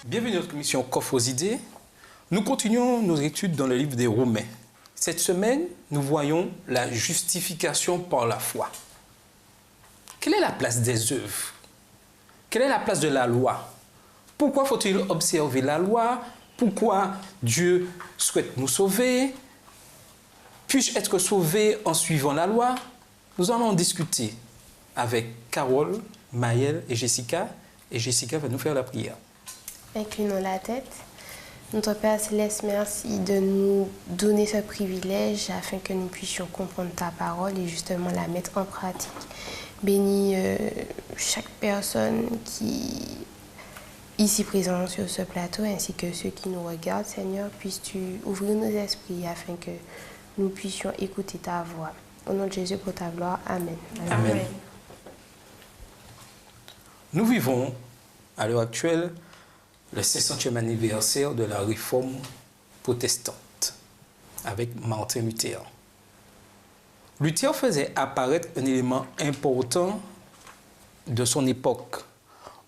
Bienvenue à notre commission Coffre aux idées. Nous continuons nos études dans le livre des Romains. Cette semaine, nous voyons la justification par la foi. Quelle est la place des œuvres? Quelle est la place de la loi? Pourquoi faut-il observer la loi? Pourquoi Dieu souhaite nous sauver? Puis-je être sauvé en suivant la loi? Nous allons en discuter avec Carole, Maëlle et Jessica. Et Jessica va nous faire la prière. Inclinons la tête. Notre Père Céleste, merci de nous donner ce privilège afin que nous puissions comprendre ta parole et justement la mettre en pratique. Bénis chaque personne qui est ici présente sur ce plateau ainsi que ceux qui nous regardent. Seigneur, puisses-tu ouvrir nos esprits afin que nous puissions écouter ta voix. Au nom de Jésus, pour ta gloire. Amen. Amen. Nous vivons à l'heure actuelle le 500e anniversaire de la réforme protestante avec Martin Luther. Luther faisait apparaître un élément important de son époque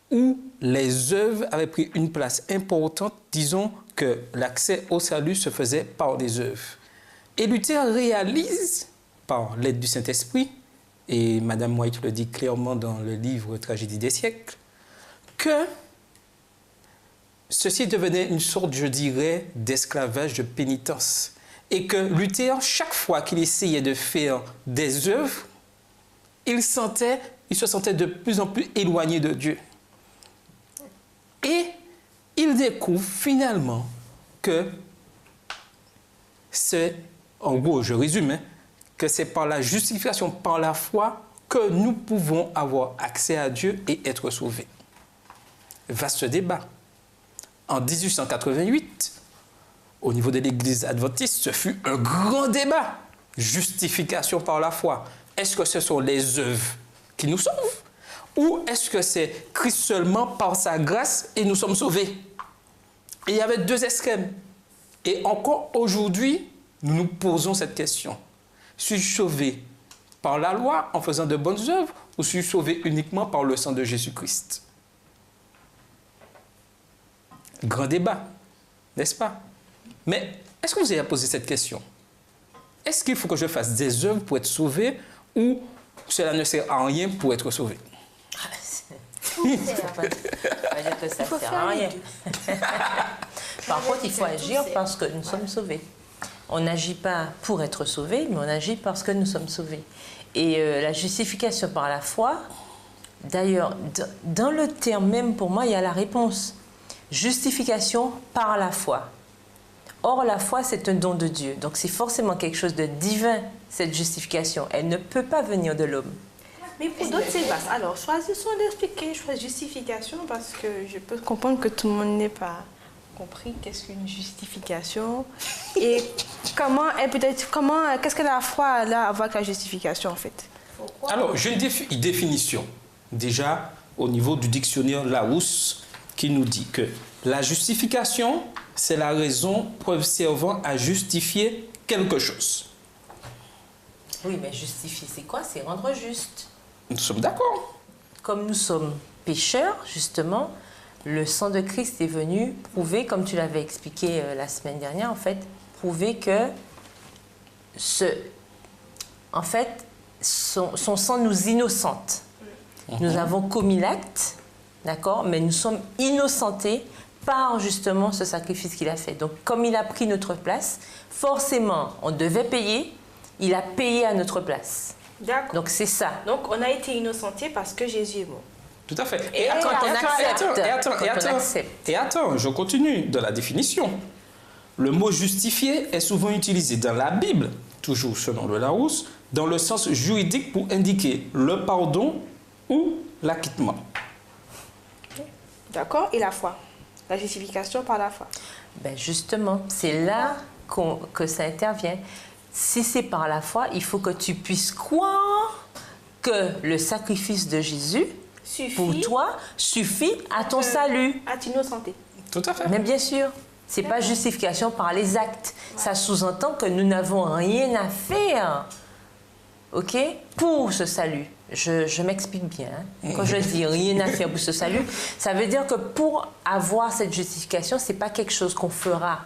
où les œuvres avaient pris une place importante, disons que l'accès au salut se faisait par des œuvres. Et Luther réalise, par l'aide du Saint-Esprit, et Madame White le dit clairement dans le livre Tragédie des siècles, que ceci devenait une sorte, je dirais, d'esclavage de pénitence. Et que Luther, chaque fois qu'il essayait de faire des œuvres, il se sentait de plus en plus éloigné de Dieu. Et il découvre finalement que c'est, en gros, je résume, que c'est par la justification, par la foi, que nous pouvons avoir accès à Dieu et être sauvés. Vaste débat. En 1888, au niveau de l'Église adventiste, ce fut un grand débat. Justification par la foi. Est-ce que ce sont les œuvres qui nous sauvent? Ou est-ce que c'est Christ seulement par sa grâce et nous sommes sauvés? Et il y avait deux extrêmes. Et encore aujourd'hui, nous nous posons cette question. Suis-je sauvé par la loi en faisant de bonnes œuvres ou suis-je sauvé uniquement par le sang de Jésus-Christ? Grand débat, n'est-ce pas? Mais est-ce que vous avez posé cette question? Est-ce qu'il faut que je fasse des œuvres pour être sauvé ou cela ne sert à rien pour être sauvé? On va dire que ça ne sert à rien. Par contre, il faut agir parce que nous sommes sauvés. On n'agit pas pour être sauvés, mais on agit parce que nous sommes sauvés. Et la justification par la foi, d'ailleurs, dans le terme même, pour moi, il y a la réponse. Justification par la foi. Or, la foi, c'est un don de Dieu. Donc, c'est forcément quelque chose de divin, cette justification. Elle ne peut pas venir de l'homme. Mais pour d'autres, c'est vaste. Alors, choisissons d'expliquer justification parce que je peux comprendre que tout le monde n'ait pas compris qu'est-ce qu'une justification et qu'est-ce que la foi a à voir avec la justification en fait. Alors, j'ai une définition. Déjà, au niveau du dictionnaire Larousse, qui nous dit que la justification, c'est la raison preuve servant à justifier quelque chose. Oui, mais justifier, c'est quoi? C'est rendre juste. Nous sommes d'accord. Comme nous sommes pécheurs, justement, le sang de Christ est venu prouver, comme tu l'avais expliqué la semaine dernière, en fait, prouver que son sang nous innocente. Nous avons commis l'acte, d'accord, mais nous sommes innocentés par justement ce sacrifice qu'il a fait. Donc, comme il a pris notre place, forcément, on devait payer, il a payé à notre place. D'accord. Donc, c'est ça. Donc, on a été innocentés parce que Jésus est mort. Tout à fait. Et quand on accepte. Et attends, je continue dans la définition. Le mot justifié est souvent utilisé dans la Bible, toujours selon le Larousse, dans le sens juridique pour indiquer le pardon ou l'acquittement. D'accord. Et la foi? La justification par la foi. Ben justement, c'est là que ça intervient. Si c'est par la foi, il faut que tu puisses croire que le sacrifice de Jésus, pour toi, suffit à ton salut. À t'innocenté. Tout à fait. Mais bien sûr. Ce n'est pas justification par les actes. Ça sous-entend que nous n'avons rien à faire, ok, pour ce salut. Je m'explique bien. Hein. Quand je dis rien à faire pour ce salut, ça veut dire que pour avoir cette justification, ce n'est pas quelque chose qu'on fera.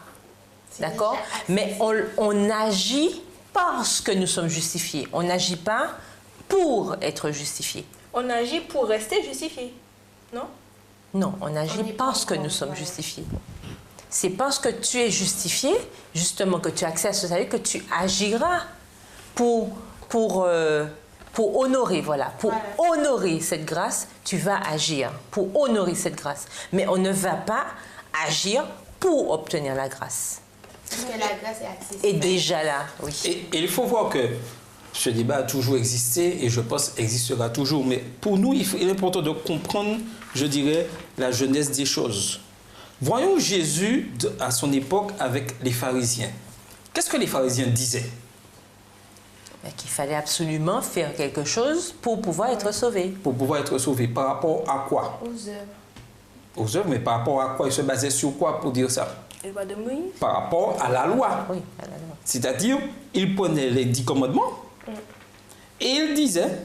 D'accord? Mais on agit parce que nous sommes justifiés. On n'agit pas pour être justifié. On agit pour rester justifié, non? Non, on agit parce que nous sommes justifiés. C'est parce que tu es justifié, justement, que tu as accès à ce salut, que tu agiras pour honorer, voilà. Pour honorer cette grâce, tu vas agir pour honorer cette grâce. Mais on ne va pas agir pour obtenir la grâce. Parce que la grâce est accessible. Et déjà là, oui. Et il faut voir que ce débat a toujours existé et je pense existera toujours. Mais pour nous, il est important de comprendre, je dirais, la jeunesse des choses. Voyons Jésus à son époque avec les pharisiens. Qu'est-ce que les pharisiens disaient? Qu'il fallait absolument faire quelque chose pour pouvoir être sauvé. Pour pouvoir être sauvé. Par rapport à quoi? Aux œuvres. Aux œuvres, mais par rapport à quoi? Ils se basaient sur quoi pour dire ça? La loi de Moïse. Par rapport à la loi. Oui, à la loi. C'est-à-dire, ils prenaient les 10 commandements et ils disaient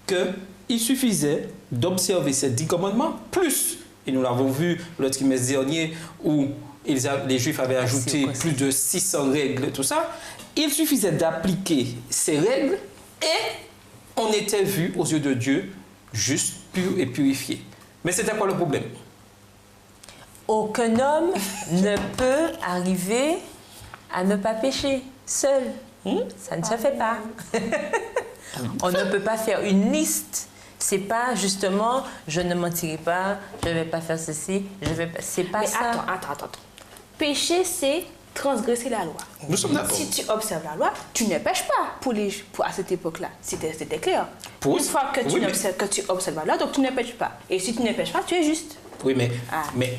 qu'il suffisait d'observer ces 10 commandements plus. Et nous l'avons vu le trimestre dernier où les Juifs avaient ajouté plus de 600 règles, tout ça. Il suffisait d'appliquer ces règles et on était vu aux yeux de Dieu juste, pur et purifié. Mais c'était quoi le problème? Aucun homme ne peut arriver à ne pas pécher seul. Ça ne se fait pas. On ne peut pas faire une liste. C'est pas justement, je ne mentirai pas, je ne vais pas faire ceci, je vais pas. C'est pas ça. Attends. Pécher, c'est transgresser la loi. Nous sommes d'accord. Si tu observes la loi, tu ne pêches pas à cette époque-là. C'était clair. Une fois que tu observes la loi, donc tu ne pêches pas. Et si tu ne pêches pas, tu es juste. Oui, mais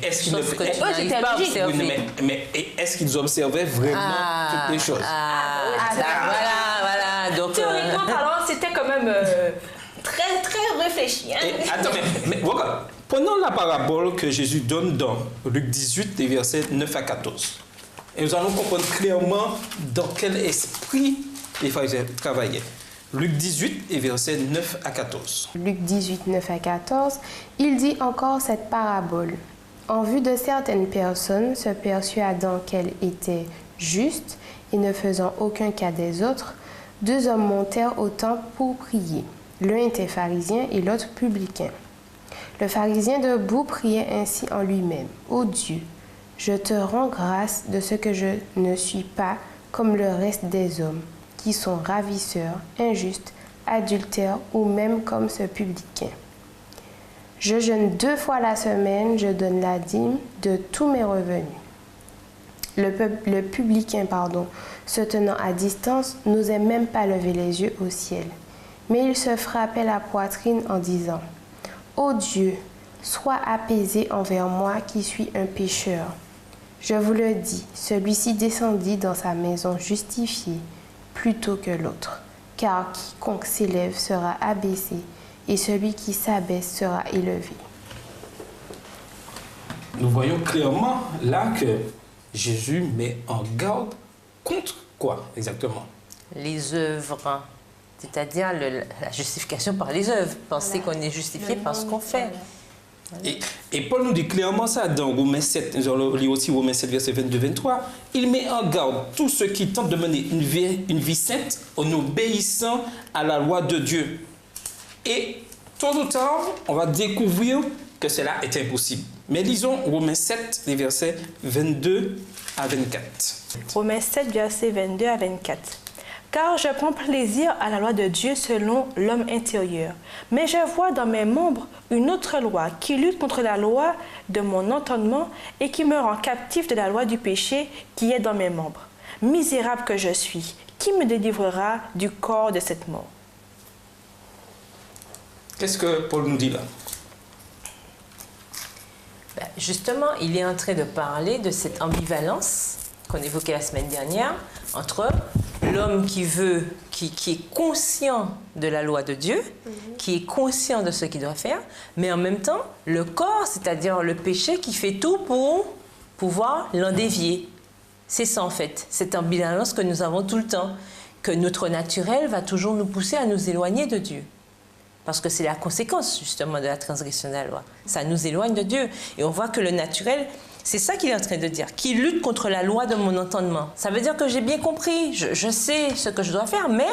est-ce qu'ils est-ce qu'ils observaient vraiment toutes les choses? Voilà. Donc, théoriquement parlant, c'était quand même très, très réfléchi. Hein? Attends, mais voilà. Prenons la parabole que Jésus donne dans Luc 18, les versets 9 à 14. Et nous allons comprendre clairement dans quel esprit les pharisiens travaillaient. Luc 18, et versets 9 à 14. Luc 18, 9 à 14, il dit encore cette parabole. En vue de certaines personnes se persuadant qu'elles étaient justes et ne faisant aucun cas des autres, 2 hommes montèrent au temple pour prier. L'un était pharisien et l'autre publicain. Le pharisien debout priait ainsi en lui-même. « Ô Dieu, je te rends grâce de ce que je ne suis pas comme le reste des hommes, qui sont ravisseurs, injustes, adultères ou même comme ce publicain. Je jeûne 2 fois la semaine, je donne la dîme de tous mes revenus. » Le publicain, se tenant à distance, n'osait même pas lever les yeux au ciel. Mais il se frappait la poitrine en disant « Ô Dieu, sois apaisé envers moi qui suis un pécheur. Je vous le dis, celui-ci descendit dans sa maison justifié plutôt que l'autre, car quiconque s'élève sera abaissé, et celui qui s'abaisse sera élevé. » Nous voyons clairement là que Jésus met en garde contre quoi exactement? Les œuvres, c'est-à-dire la justification par les œuvres. Penser qu'on est justifié par ce qu'on fait. Et Paul nous dit clairement ça dans Romains 7, nous allons lire aussi Romains 7, verset 22-23. Il met en garde tous ceux qui tentent de mener une vie sainte en obéissant à la loi de Dieu. Et tôt ou tard, on va découvrir que cela est impossible. Mais lisons Romains 7, les versets 22 à 24. Romains 7, versets 22 à 24. Car je prends plaisir à la loi de Dieu selon l'homme intérieur. Mais je vois dans mes membres une autre loi qui lutte contre la loi de mon entendement et qui me rend captif de la loi du péché qui est dans mes membres. Misérable que je suis, qui me délivrera du corps de cette mort? Qu'est-ce que Paul nous dit là? Justement, il est en train de parler de cette ambivalence qu'on évoquait la semaine dernière entre l'homme qui est conscient de la loi de Dieu, qui est conscient de ce qu'il doit faire, mais en même temps, le corps, c'est-à-dire le péché qui fait tout pour pouvoir l'en dévier. C'est ça en fait, cette ambivalence que nous avons tout le temps, que notre naturel va toujours nous pousser à nous éloigner de Dieu. Parce que c'est la conséquence justement de la transgression de la loi. Ça nous éloigne de Dieu. Et on voit que le naturel, c'est ça qu'il est en train de dire, qui lutte contre la loi de mon entendement. Ça veut dire que j'ai bien compris, je sais ce que je dois faire, mais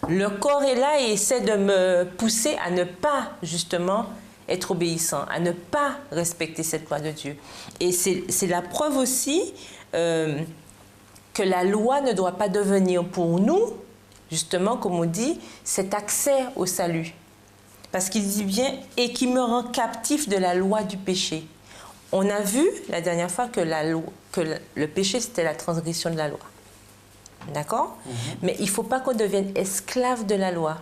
le corps est là et essaie de me pousser à ne pas justement être obéissant, à ne pas respecter cette loi de Dieu. Et c'est la preuve aussi que la loi ne doit pas devenir pour nous, justement, comme on dit, cet accès au salut. Parce qu'il dit bien « et qui me rend captif de la loi du péché ». On a vu la dernière fois que le péché, c'était la transgression de la loi. D'accord ? Mais il ne faut pas qu'on devienne esclave de la loi.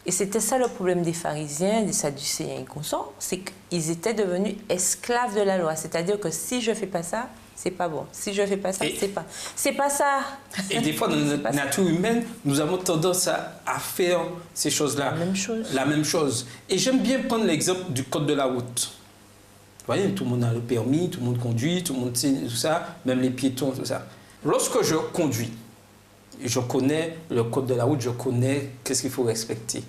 Et c'était ça le problème des pharisiens, des sadducéens et consorts, c'est qu'ils étaient devenus esclaves de la loi. C'est-à-dire que si je ne fais pas ça, c'est pas bon. Si je ne fais pas ça, c'est pas ça. Et des fois, dans notre nature humaine, nous avons tendance à faire ces choses-là. La même chose. Et j'aime bien prendre l'exemple du code de la route. Vous voyez, tout le monde a le permis, tout le monde conduit, tout le monde sait tout ça, même les piétons, tout ça. Lorsque je conduis, je connais le code de la route, je connais qu'est-ce qu'il faut respecter.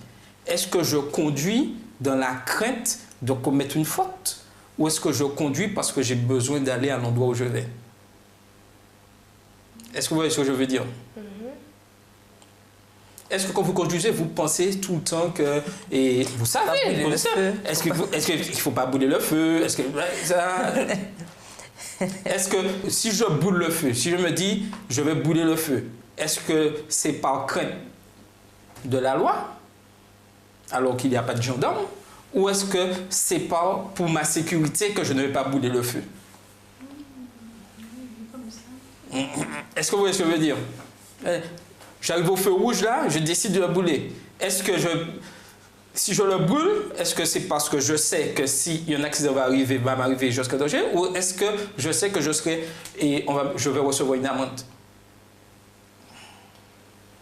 Est-ce que je conduis dans la crainte de commettre une faute? Ou est-ce que je conduis parce que j'ai besoin d'aller à l'endroit où je vais? Est-ce que vous voyez ce que je veux dire? Est-ce que quand vous conduisez, vous pensez tout le temps que... Et vous savez, est-ce qu'il ne faut pas bouler le feu? Est-ce que si je boule le feu, si je me dis je vais bouler le feu, est-ce que c'est par crainte de la loi, alors qu'il n'y a pas de gendarme? Ou est-ce que c'est pas pour ma sécurité que je ne vais pas bouler le feu? Est-ce que vous voyez ce que je veux dire? J'arrive au feu rouge là, je décide de le bouler. Est-ce que si je le boule, est-ce que c'est parce que je sais que s'il y a un accident va m'arriver jusqu'à danger, ou est-ce que je sais que je vais recevoir une amende?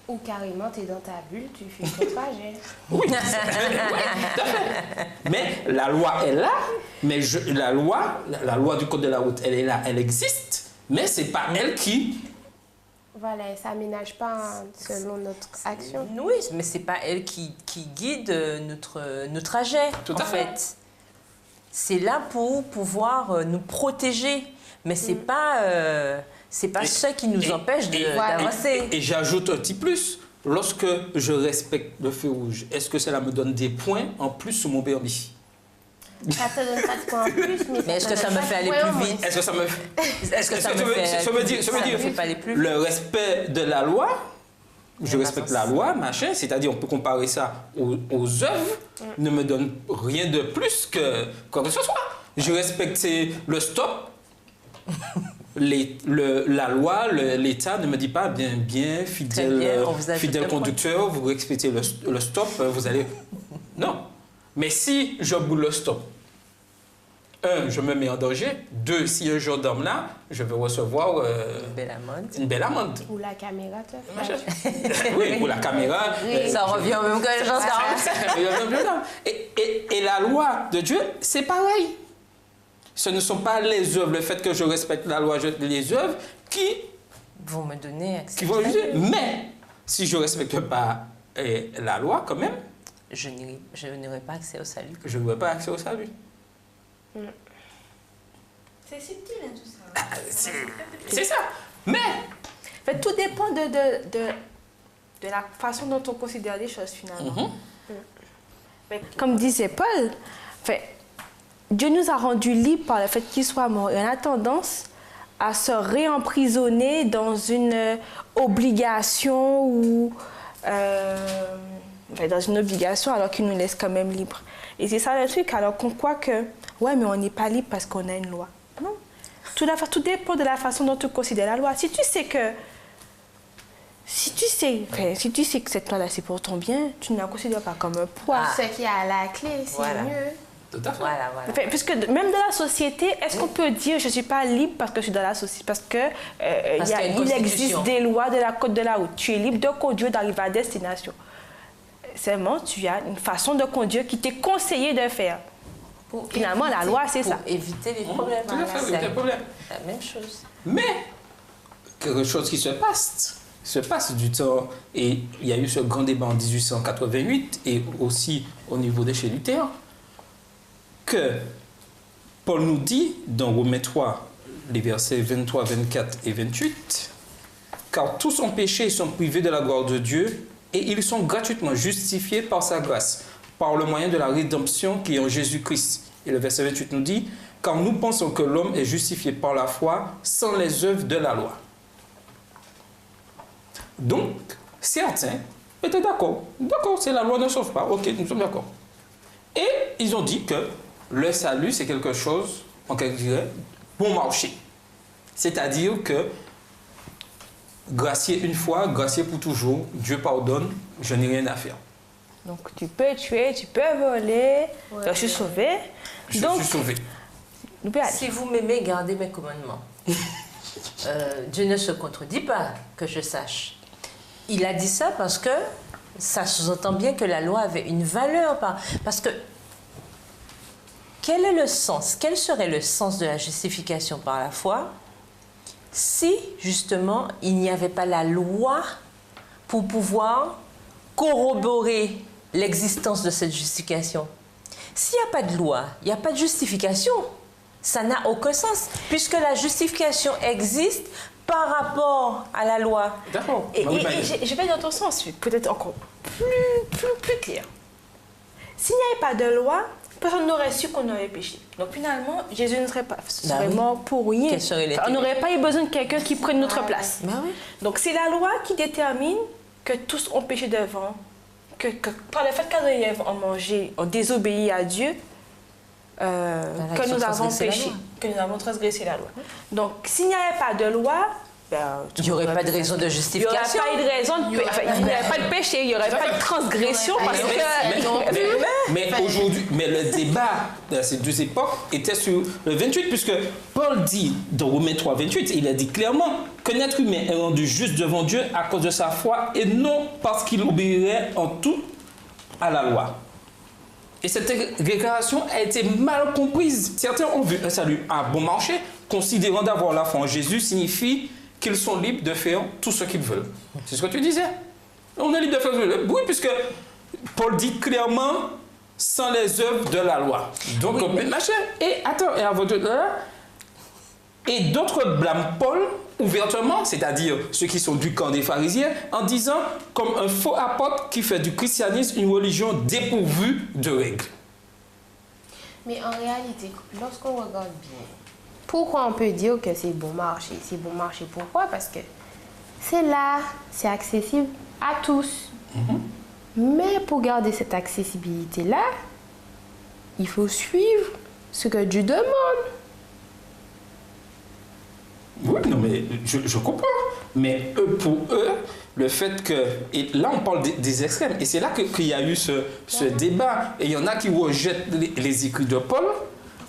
Ou carrément, tu es dans ta bulle, tu fais ton trajet. Oui, tout à fait. Mais la loi est là, mais la loi du code de la route, elle est là, elle existe, mais c'est pas elle qui... Voilà, ça n'aménage pas selon notre action. Oui, mais c'est pas elle qui guide nos trajets, tout à fait. C'est là pour pouvoir nous protéger, mais c'est pas ça qui nous empêche d'avancer. Et j'ajoute un petit plus. Lorsque je respecte le feu rouge, est-ce que cela me donne des points en plus sur mon permis? Ça te donne pas de points en plus, mais est-ce que ça me fait aller plus vite? Est-ce que ça me fait aller plus vite? Le respect de la loi, je respecte la loi, machin, c'est-à-dire on peut comparer ça aux œuvres, ne me donne rien de plus que quoi que ce soit. Je respecte le stop. La loi, l'État ne me dit pas bien, fidèle conducteur, vous respectez le stop, vous allez... Non. Mais si je boule le stop, 1, je me mets en danger. 2, si un gendarme là, je vais recevoir une belle amende. Ou la caméra te fait. Oui, ou la caméra. Oui. Ça revient au même que les gendarmes. Et la loi de Dieu, c'est pareil. Ce ne sont pas les œuvres, le fait que je respecte la loi, les œuvres qui vont me donner accès. Qui vont juger. Mais si je ne respecte pas la loi, quand même, je n'aurai pas accès au salut. Je n'aurai pas accès au salut. C'est subtil, hein, tout ça. C'est ça. Mais tout dépend de la façon dont on considère les choses, finalement. Comme disait Paul, Dieu nous a rendus libres par le fait qu'il soit mort. Et on a tendance à se réemprisonner dans une obligation ou dans une obligation alors qu'il nous laisse quand même libres. Et c'est ça le truc, alors qu'on croit que ouais, mais on n'est pas libre parce qu'on a une loi. Non. Tout dépend de la façon dont tu considères la loi. Si tu sais que cette loi-là, c'est pour ton bien, tu ne la considères pas comme un poids. Ce qui est à la clé, c'est mieux. Tout à fait. Voilà. Puisque même dans la société, est-ce qu'on peut dire je ne suis pas libre parce que je suis dans la société? Parce qu'il existe des lois de la code de la route. Tu es libre de conduire, d'arriver à destination. Seulement, tu as une façon de conduire qui t'est conseillé de faire. Finalement, la loi, c'est ça. Pour éviter les problèmes. Tout à fait, éviter les problèmes. La même chose. Mais, quelque chose qui se passe du temps, et il y a eu ce grand débat en 1888, et aussi au niveau des chez Luther, que Paul nous dit dans Romains 3, les versets 23, 24 et 28, « Car tous ont péché et sont privés de la gloire de Dieu, et ils sont gratuitement justifiés par sa grâce, par le moyen de la rédemption qui est en Jésus-Christ. » Et le verset 28 nous dit, « Car nous pensons que l'homme est justifié par la foi sans les œuvres de la loi. » Donc, certains étaient d'accord. D'accord, c'est la loi ne sauve pas. Ok, nous sommes d'accord. Et ils ont dit que le salut, c'est quelque chose, en quelque dirait, bon marché. C'est-à-dire que gracier une fois, gracier pour toujours, Dieu pardonne, je n'ai rien à faire. Donc, tu peux tuer, tu peux voler, je suis sauvé. Je suis sauvé. Nous pouvons aller. Si vous m'aimez, gardez mes commandements. Dieu ne se contredit pas, que je sache. Il a dit ça parce que ça sous-entend bien que la loi avait une valeur. Parce que quel est le sens? Quel serait le sens de la justification par la foi si, justement, il n'y avait pas la loi pour pouvoir corroborer l'existence de cette justification? S'il n'y a pas de loi, il n'y a pas de justification. Ça n'a aucun sens, puisque la justification existe par rapport à la loi. D'accord. Et je vais dans ton sens, peut-être encore plus clair. S'il n'y avait pas de loi, personne n'aurait su qu'on aurait péché. Donc finalement, Jésus ne serait pas mort pour rien. On n'aurait pas eu besoin de quelqu'un qui prenne notre place. Oui. Donc c'est la loi qui détermine que tous ont péché devant, que par le fait qu'Adam et Ève ont mangé, ont désobéi à Dieu, que nous avons péché, que nous avons transgressé la loi. Donc, s'il n'y avait pas de loi, il n'y aurait pas de raison de justification. Il n'y aurait pas eu de raison il n'y aurait pas de péché, il n'y aurait pas de transgression. Parce que... Mais aujourd'hui, le débat de ces deux époques était sur le 28, puisque Paul dit dans Romains 3, 28, il a dit clairement qu'un être humain est rendu juste devant Dieu à cause de sa foi et non parce qu'il obéirait en tout à la loi. Et cette déclaration a été mal comprise. Certains ont vu un salut à bon marché, considérant d'avoir la foi en Jésus signifie qu'ils sont libres de faire tout ce qu'ils veulent. C'est ce que tu disais. On est libre de faire ce qu'on veut. Oui, puisque Paul dit clairement sans les œuvres de la loi. Donc, oui, et attends, et avant de là, et d'autres blâment Paul ouvertement, c'est-à-dire ceux qui sont du camp des pharisiens, en disant comme un faux apôtre qui fait du christianisme une religion dépourvue de règles. Mais en réalité, lorsqu'on regarde bien, pourquoi on peut dire que c'est bon marché? C'est bon marché pourquoi? Parce que c'est là, c'est accessible à tous. Mais pour garder cette accessibilité-là, il faut suivre ce que Dieu demande. Oui, non, mais je comprends. Mais pour eux, le fait que... Et là, on parle des extrêmes. Et c'est là qu'il y a eu ce débat. Et il y en a qui rejettent les écrits de Paul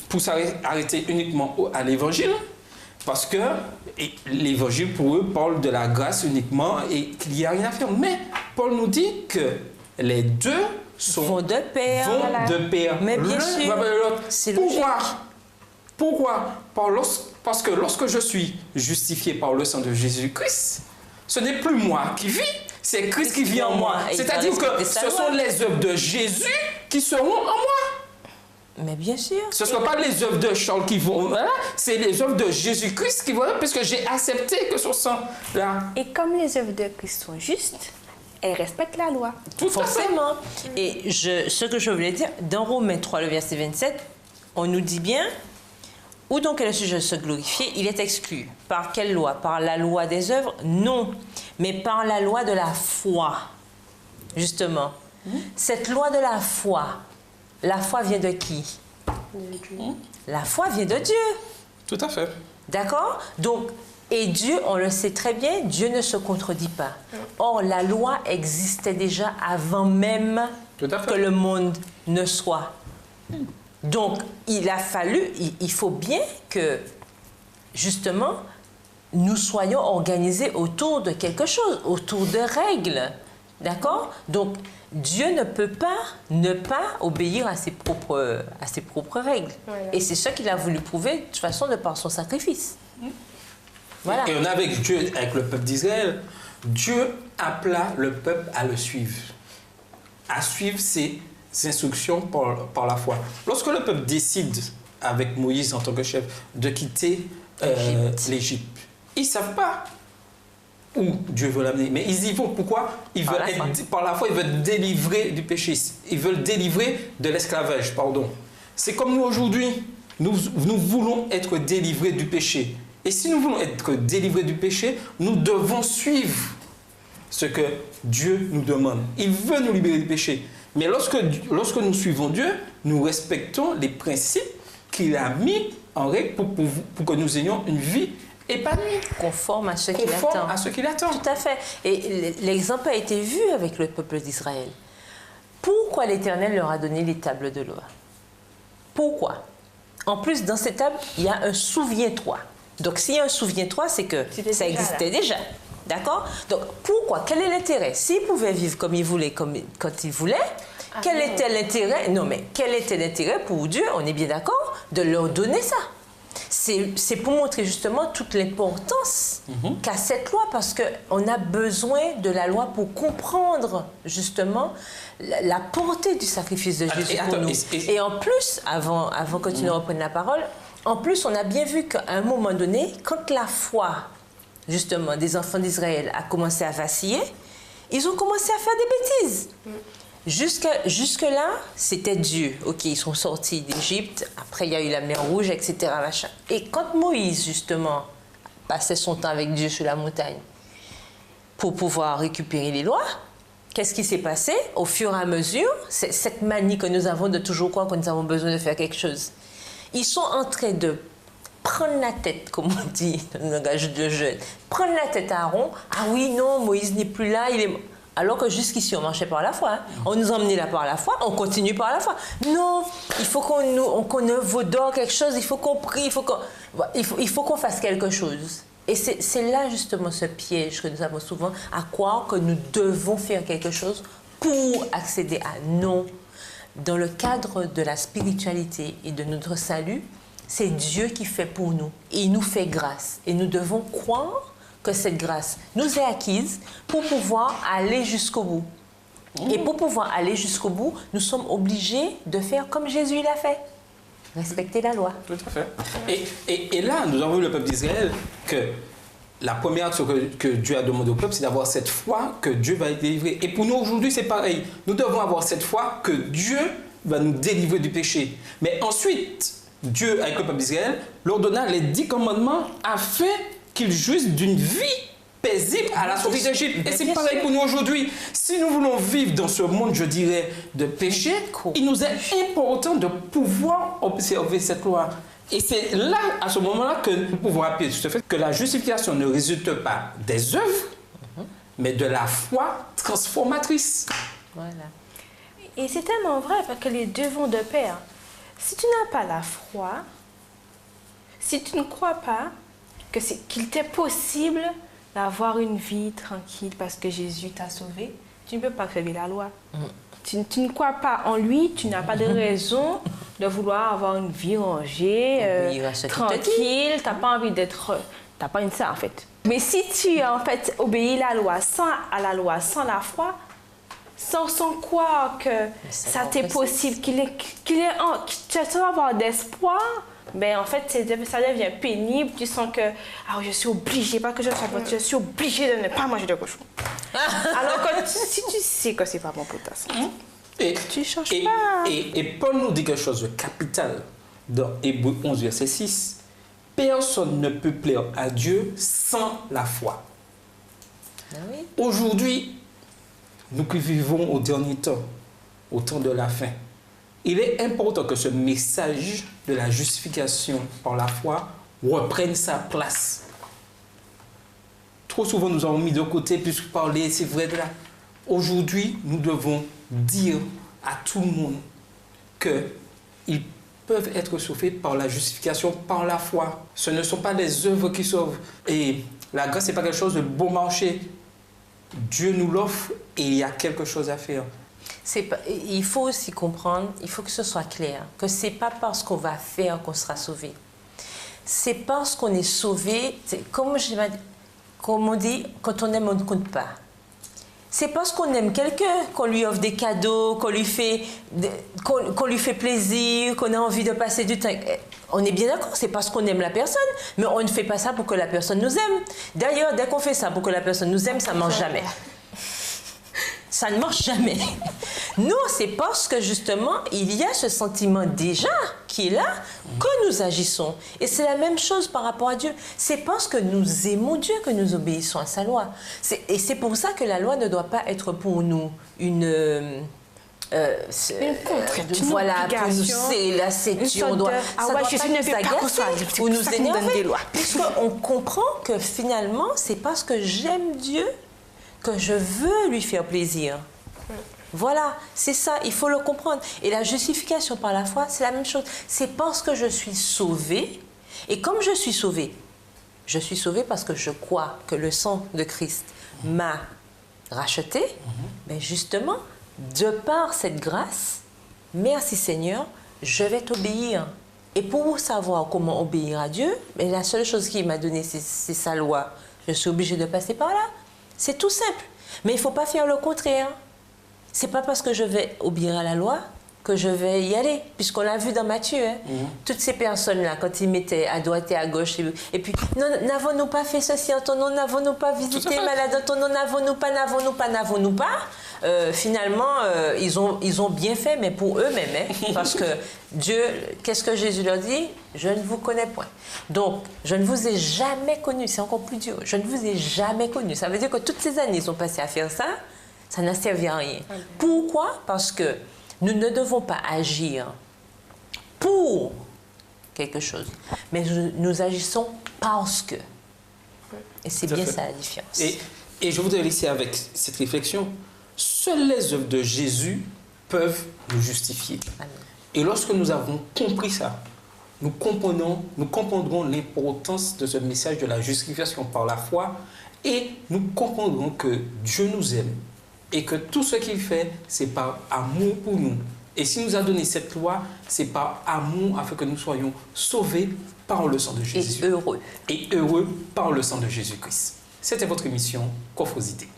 pour s'arrêter uniquement à l'évangile. Parce que l'évangile, pour eux, parle de la grâce uniquement et qu'il n'y a rien à faire. Mais Paul nous dit que les deux vont de pair. Mais bien sûr, c'est logique. Pourquoi? Parce que lorsque je suis justifié par le sang de Jésus-Christ, ce n'est plus moi qui vis, c'est Christ qui vit en moi. C'est-à-dire que ce sont les œuvres de Jésus qui seront en moi. Mais bien sûr. Ce ne sont pas les œuvres de Charles qui vont là, c'est les œuvres de Jésus-Christ qui vont là, puisque j'ai accepté que son sang là. Et comme les œuvres de Christ sont justes, elles respectent la loi. Tout forcément. Et ce que je voulais dire, dans Romains 3, le verset 27, on nous dit bien, où donc est le sujet de se glorifier? Il est exclu. Par quelle loi? Par la loi des œuvres? Non. Mais par la loi de la foi. Justement. Cette loi de la foi vient de qui? De Dieu. La foi vient de Dieu. Tout à fait. D'accord? Donc, et Dieu, on le sait très bien, Dieu ne se contredit pas. Or, la loi existait déjà avant même que le monde ne soit. Donc, il a fallu, il faut bien que, justement, nous soyons organisés autour de quelque chose, autour de règles D'accord? Donc, Dieu ne peut pas ne pas obéir à ses propres règles. Voilà. Et c'est ça qu'il a voulu prouver, de toute façon, de par son sacrifice. Voilà. Et on a avec Dieu, avec le peuple d'Israël, Dieu appela le peuple à le suivre. À suivre ses instructions par la foi. Lorsque le peuple décide, avec Moïse en tant que chef, de quitter l'Égypte, ils ne savent pas où Dieu veut l'amener. Mais ils y vont. Pourquoi? Par la foi, ils veulent délivrer du péché. Ils veulent délivrer de l'esclavage, pardon. C'est comme nous aujourd'hui. Nous voulons être délivrés du péché. Et si nous voulons être délivrés du péché, nous devons suivre ce que Dieu nous demande. Il veut nous libérer du péché. Mais lorsque nous suivons Dieu, nous respectons les principes qu'il a mis en règle pour que nous ayons une vie épanouie. Conforme à ce qu'il attend. Conforme à ce qu'il attend. Tout à fait. Et l'exemple a été vu avec le peuple d'Israël. Pourquoi l'Éternel leur a donné les tables de loi? Pourquoi? En plus, dans ces tables, il y a un souviens-toi. Donc, s'il y a un souviens-toi, c'est que ça existait déjà. D'accord? Donc, pourquoi? Quel est l'intérêt? S'ils pouvaient vivre comme ils voulaient, quand ils voulaient, quel était l'intérêt? Non, mais quel était l'intérêt pour Dieu, on est bien d'accord, de leur donner ça? C'est pour montrer justement toute l'importance qu'a cette loi, parce qu'on a besoin de la loi pour comprendre justement la portée du sacrifice de Jésus pour nous. Et en plus, avant que tu nous reprennes la parole, en plus, on a bien vu qu'à un moment donné, quand la foi justement des enfants d'Israël a commencé à vaciller, ils ont commencé à faire des bêtises. Jusque-là, c'était Dieu. Ok, ils sont sortis d'Égypte, après il y a eu la mer Rouge, etc. Machin. Et quand Moïse, justement, passait son temps avec Dieu sur la montagne pour pouvoir récupérer les lois, qu'est-ce qui s'est passé? Au fur et à mesure, cette manie que nous avons de toujours croire que nous avons besoin de faire quelque chose. Ils sont en train de prendre la tête, comme on dit dans le langage de jeunes, prendre la tête à Aaron. Ah oui, non, Moïse n'est plus là, il est... Alors que jusqu'ici, on marchait par la foi. Hein. On nous emmenait là par la foi, on continue par la foi. Non, il faut qu'on vaudore quelque chose, il faut qu'on prie, il faut qu'on fasse quelque chose. Et c'est là justement ce piège que nous avons souvent, à croire que nous devons faire quelque chose pour accéder à non. Dans le cadre de la spiritualité et de notre salut, c'est Dieu qui fait pour nous. Et il nous fait grâce. Et nous devons croire que cette grâce nous est acquise pour pouvoir aller jusqu'au bout. Et pour pouvoir aller jusqu'au bout, nous sommes obligés de faire comme Jésus l'a fait. Respecter la loi. Tout à fait. Et là, nous avons vu le peuple d'Israël que la première chose que Dieu a demandé au peuple, c'est d'avoir cette foi que Dieu va délivrer. Et pour nous, aujourd'hui, c'est pareil. Nous devons avoir cette foi que Dieu va nous délivrer du péché. Mais ensuite, Dieu, avec le peuple d'Israël, leur donna les 10 commandements afin qu'ils jouissent d'une vie paisible à la sortie d'Égypte. Et c'est pareil pour nous aujourd'hui. Si nous voulons vivre dans ce monde, je dirais, de péché, il nous est important de pouvoir observer cette loi. Et c'est là, à ce moment-là, que nous pouvons appuyer sur ce fait que la justification ne résulte pas des œuvres, mais de la foi transformatrice. Voilà. Et c'est tellement vrai, parce que les deux vont de pair. Si tu n'as pas la foi, si tu ne crois pas qu'il t'est possible d'avoir une vie tranquille parce que Jésus t'a sauvé, tu ne peux pas faire la loi. Tu ne crois pas en lui, tu n'as pas de raison de vouloir avoir une vie rangée, tranquille, tu n'as pas envie d'être... Tu n'as pas une ça en fait. Mais si tu en fait obéis à la loi sans la foi, sans croire que ça t'est possible, tu vas avoir d'espoir, ben en fait ça devient pénible. Tu sens que je suis obligée, pas que je suis obligée de ne pas manger de cochon. Alors que si tu sais que c'est pas bon pour ta santé, tu ne changes pas. Et Paul nous dit quelque chose de capital dans Hébreux 11, verset 6. Personne ne peut plaire à Dieu sans la foi. Ah oui. Aujourd'hui, nous qui vivons au dernier temps, au temps de la fin, il est important que ce message de la justification par la foi reprenne sa place. Trop souvent, nous avons mis de côté, puisque parler, c'est vrai de là. Aujourd'hui, nous devons dire à tout le monde qu'ils peuvent être sauvés par la justification, par la foi. Ce ne sont pas les œuvres qui sauvent. Et la grâce, ce n'est pas quelque chose de bon marché. Dieu nous l'offre et il y a quelque chose à faire. Il faut aussi comprendre, il faut que ce soit clair, que ce n'est pas parce qu'on va faire qu'on sera sauvé. C'est parce qu'on est sauvé, comme on dit, quand on aime, on ne compte pas. C'est parce qu'on aime quelqu'un qu'on lui offre des cadeaux, qu'on lui fait plaisir, qu'on a envie de passer du temps. On est bien d'accord, c'est parce qu'on aime la personne, mais on ne fait pas ça pour que la personne nous aime. D'ailleurs, dès qu'on fait ça pour que la personne nous aime, ça ne marche jamais. Ça ne marche jamais. Nous, c'est parce que justement, il y a ce sentiment déjà qui est là que nous agissons. Et c'est la même chose par rapport à Dieu. C'est parce que nous aimons Dieu que nous obéissons à sa loi. Et c'est pour ça que la loi ne doit pas être pour nous une contrainte, une voilà, pour nous, obligation, c'est la ceinture. Ça doit pas nous agacer ou nous énerver. Puisqu'on comprend que finalement, c'est parce que j'aime Dieu que je veux lui faire plaisir. Voilà, c'est ça, il faut le comprendre. Et la justification par la foi, c'est la même chose. C'est parce que je suis sauvée. Et comme je suis sauvée parce que je crois que le sang de Christ m'a racheté. Mais justement, de par cette grâce, merci Seigneur, je vais t'obéir. Et pour savoir comment obéir à Dieu, mais la seule chose qu'il m'a donnée, c'est sa loi. Je suis obligée de passer par là. C'est tout simple. Mais il ne faut pas faire le contraire. C'est pas parce que je vais obéir à la loi que je vais y aller. Puisqu'on l'a vu dans Matthieu. Hein. Toutes ces personnes-là, quand ils mettaient à droite et à gauche, et puis, n'avons-nous pas fait ceci en ton nom, n'avons-nous pas visité malade en ton nom, n'avons-nous pas. Finalement, ils ont bien fait, mais pour eux-mêmes. Hein, parce que Dieu, qu'est-ce que Jésus leur dit? Je ne vous connais point. Donc, je ne vous ai jamais connu. C'est encore plus dur. Je ne vous ai jamais connu. Ça veut dire que toutes ces années, ils ont passé à faire ça. Ça n'a servi à rien. Pourquoi? Parce que nous ne devons pas agir pour quelque chose, mais nous agissons parce que. Et c'est bien ça la différence. Et je voudrais laisser avec cette réflexion. Seules les œuvres de Jésus peuvent nous justifier. Amen. Et lorsque nous avons compris ça, nous comprendrons l'importance de ce message de la justification par la foi et nous comprendrons que Dieu nous aime et que tout ce qu'il fait, c'est par amour pour nous. Et s'il nous a donné cette loi, c'est par amour afin que nous soyons sauvés par le sang de Jésus. Et heureux. Et heureux par le sang de Jésus-Christ. C'était votre émission Coffrosité.